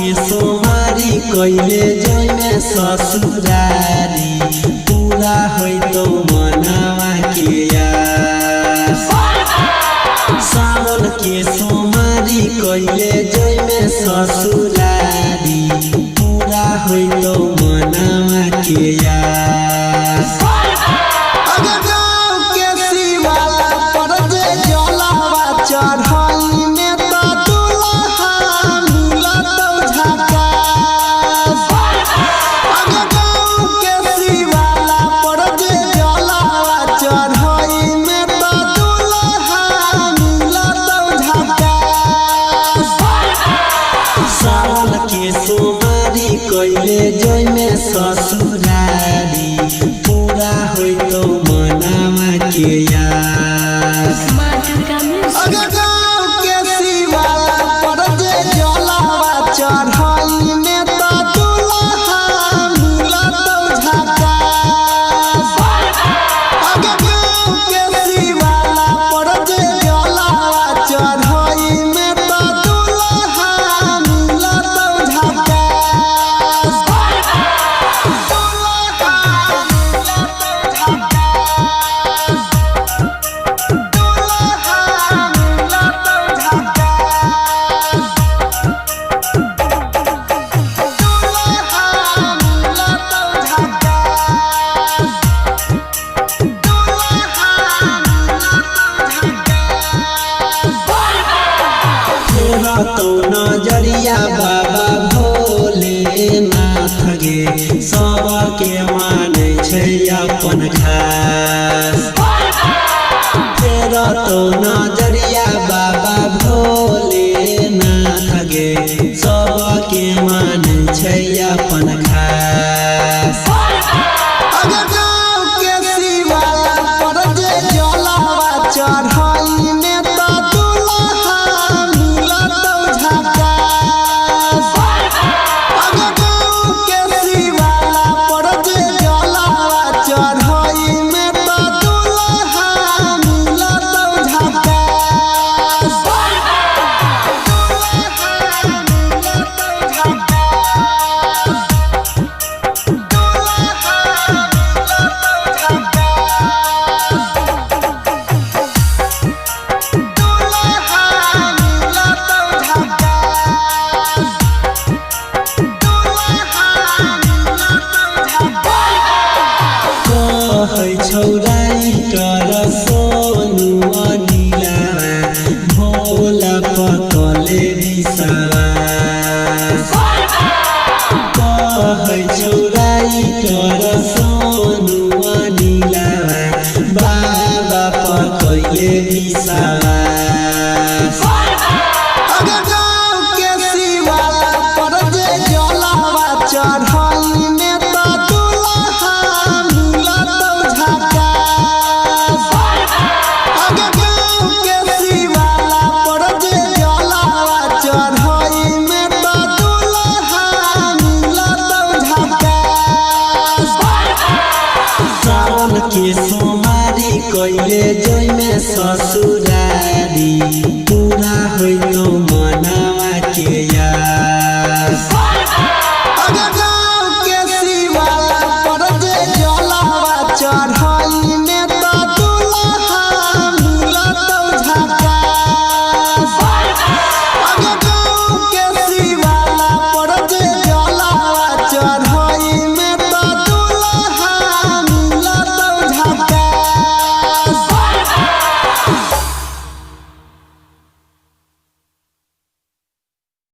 के सोमारी कैले जइमे ससुरारी पूरा होइ तो मनावा के यार। सावन के सोमारी कैले जइमे ससुरारी पूरा होइ तो मनावा के यार। सोमारी कैले जइमे ससुरारी पूरा होइ तो मनावा के यार। तो नजरिया बाबा भोलेनाथ गे सबके माने छै अपन खास। तेरा तो नजरिया बाबा भोलेनाथ गे सबके